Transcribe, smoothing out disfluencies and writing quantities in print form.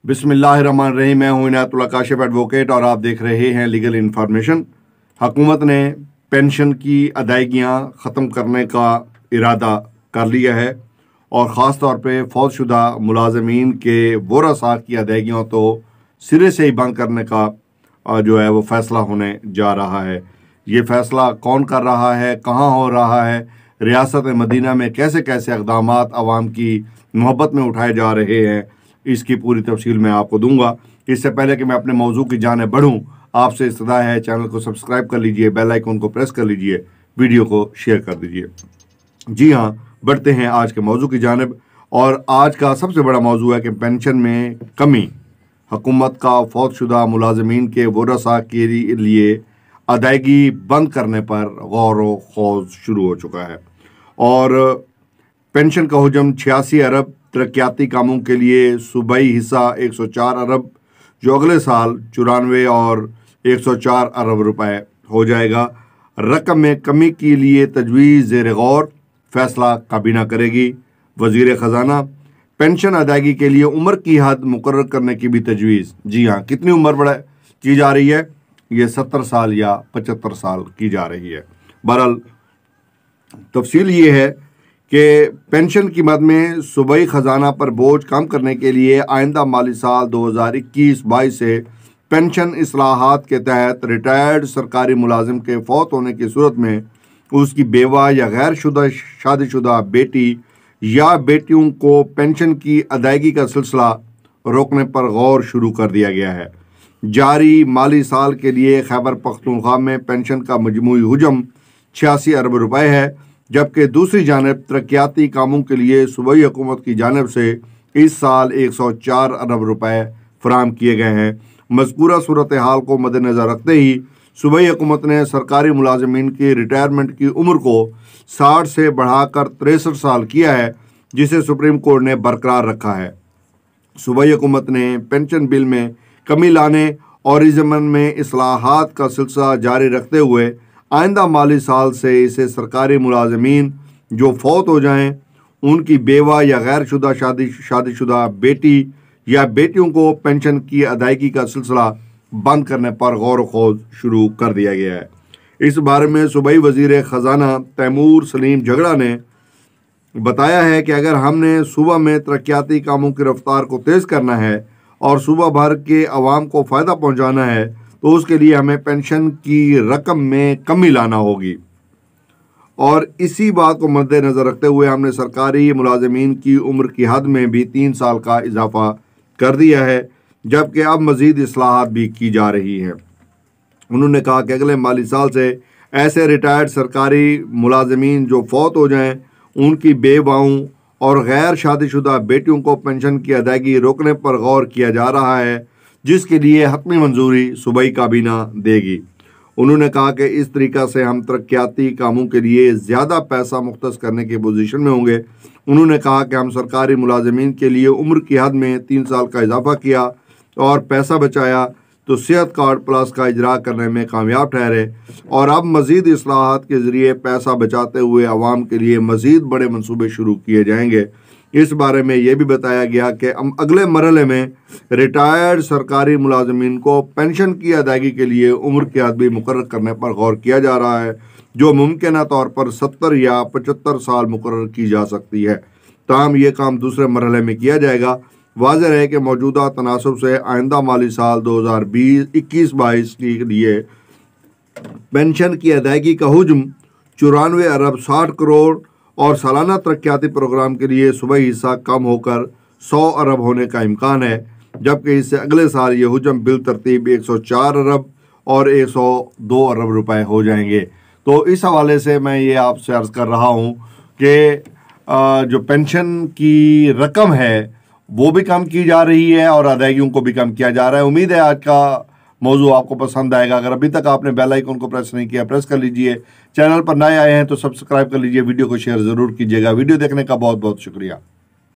बिस्मिल्लाहिर्रहमानिर्रहीम। मैं हूं इनायतुल्लाह काशिफ एडवोकेट और आप देख रहे हैं लीगल इन्फॉर्मेशन। हुकूमत ने पेंशन की अदायगियां ख़त्म करने का इरादा कर लिया है और ख़ास तौर पे फौतशुदा मुलाजमीन के वरसा की अदायगियों तो सिरे से ही बंद करने का जो है वो फ़ैसला होने जा रहा है। ये फ़ैसला कौन कर रहा है, कहाँ हो रहा है, रियासत मदीना में कैसे कैसे इक़दामात आवाम की मोहब्बत में उठाए जा रहे हैं, इसकी पूरी तफसील मैं आपको दूंगा। इससे पहले कि मैं अपने मौजू की जानिब बढ़ूं, आपसे इस्तदा है चैनल को सब्सक्राइब कर लीजिए, बेल आइकन को प्रेस कर लीजिए, वीडियो को शेयर कर दीजिए। जी हाँ, बढ़ते हैं आज के मौजू की जानिब। और आज का सबसे बड़ा मौजू है कि पेंशन में कमी, हुकूमत का फौतशुदा मुलाजमीन के वरसा के लिए अदायगी बंद करने पर गौर व खौज शुरू हो चुका है और पेंशन का हुजम 86 अरब, तरक्याती कामों के लिए सूबाई हिस्सा 104 अरब, जो अगले साल 94 और 104 अरब रुपए हो जाएगा। रकम में कमी के लिए तजवीज़ ज़ेर गौर, फैसला काबीना करेगी। वज़ीर ख़जाना पेंशन अदायगी के लिए उम्र की हद मुकर्रर करने की भी तजवीज़। जी हाँ, कितनी उम्र बढ़ा की जा रही है? ये 70 साल या 75 साल की जा रही है। बहरहाल तफसील ये है कि पेंशन की मद में सूबाई ख़जाना पर बोझ कम करने के लिए आइंदा माली साल 2021-22 से पेंशन इस्लाहात के तहत रिटायर्ड सरकारी मुलाजिम के फौत होने की सूरत में उसकी बेवा या गैर शादीशुदा बेटी या बेटियों को पेंशन की अदायगी का सिलसिला रोकने पर गौर शुरू कर दिया गया है। जारी माली साल के लिए खैबर पख्तूनख्वा में पेंशन का मजमूई हुजम 86 अरब रुपए है, जबकि दूसरी जानब तरक्याती कामों के लिए सूबाई हुकूमत की जानब से इस साल 104 अरब रुपए फराहम किए गए हैं। मज़कूरा सूरत हाल को मद्देनज़र रखते ही सूबाई हुकूमत ने सरकारी मुलाजमीन की रिटायरमेंट की उम्र को 60 से बढ़ाकर 63 साल किया है, जिसे सुप्रीम कोर्ट ने बरकरार रखा है। सूबाई हुकूमत ने पेंशन बिल में कमी लाने और इस ज़मन में इस्लाहात का सिलसिला जारी रखते हुए आइंदा माली साल से इसे सरकारी मुलाजमीन जो फौत हो जाएं, उनकी बेवा या गैर शादीशुदा बेटी या बेटियों को पेंशन की अदायगी का सिलसिला बंद करने पर गौर खोज शुरू कर दिया गया है। इस बारे में सूबाई वज़ीर ख़जाना तैमूर सलीम झगड़ा ने बताया है कि अगर हमने सूबा में तरक्याती कामों की रफ्तार को तेज़ करना है और सूबा भर के अवाम को फ़ायदा पहुँचाना है तो उसके लिए हमें पेंशन की रकम में कमी लाना होगी। और इसी बात को मद्देनज़र रखते हुए हमने सरकारी मुलाजमीन की उम्र की हद में भी 3 साल का इजाफा कर दिया है, जबकि अब मज़ीद इस्लाहात भी की जा रही है। उन्होंने कहा कि अगले माली साल से ऐसे रिटायर्ड सरकारी मुलाजमीन जो फौत हो जाएं, उनकी बेवाओं और गैर शादीशुदा बेटियों को पेंशन की अदायगी रोकने पर गौर किया जा रहा है, जिसके लिए हतमी मंजूरी सूबाई काबीना देगी। उन्होंने कहा कि इस तरीक़ा से हम तरक्याती कामों के लिए ज़्यादा पैसा मुख्तस करने की पोजीशन में होंगे। उन्होंने कहा कि हम सरकारी मुलाजमीन के लिए उम्र की हद में 3 साल का इजाफा किया और पैसा बचाया तो सेहत कार्ड प्लस का इजरा करने में कामयाब ठहरे और अब मज़ीद इस्लाहात के ज़रिए पैसा बचाते हुए आवाम के लिए मज़ीद बड़े मंसूबे शुरू किए जाएंगे। इस बारे में यह भी बताया गया कि अगले मरहले में रिटायर्ड सरकारी मुलाजमीन को पेंशन की अदायगी के लिए उम्र की हद भी मुकर्रर करने पर गौर किया जा रहा है, जो मुमकिन तौर पर 70 या 75 साल मुकर्रर की जा सकती है। ताहम ये काम दूसरे मरहले में किया जाएगा। वाज़ेह है कि मौजूदा तनासब से आइंदा माली साल 2021-22 के लिए पेंशन की अदायगी का हुजम 94 अरब 60 करोड़ और सालाना तरक्याती प्रोग्राम के लिए सूबाई हिस्सा कम होकर 100 अरब होने का इम्कान है, जबकि इससे अगले साल ये हुजम बिल तरतीब 104 अरब और 102 अरब रुपए हो जाएंगे। तो इस हवाले से मैं ये आपसे अर्ज़ कर रहा हूँ कि जो पेंशन की रकम है वो भी कम की जा रही है और अदायगियों को भी कम किया जा रहा है। उम्मीद है आज का मौजू आपको पसंद आएगा। अगर अभी तक आपने बेल आइकन को प्रेस नहीं किया, प्रेस कर लीजिए। चैनल पर नए आए हैं तो सब्सक्राइब कर लीजिए, वीडियो को शेयर ज़रूर कीजिएगा। वीडियो देखने का बहुत बहुत शुक्रिया।